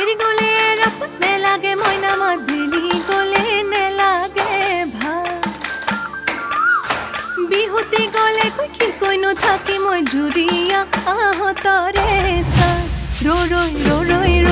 এৰি গ'লে ৰাপত নেলাগে মইনা মাদিলি গ'লে নেলাগে ভাল বিহুতি গ'লে কি কৈনো থাকি মই জুৰিয়া আহতৰে চা ৰৈ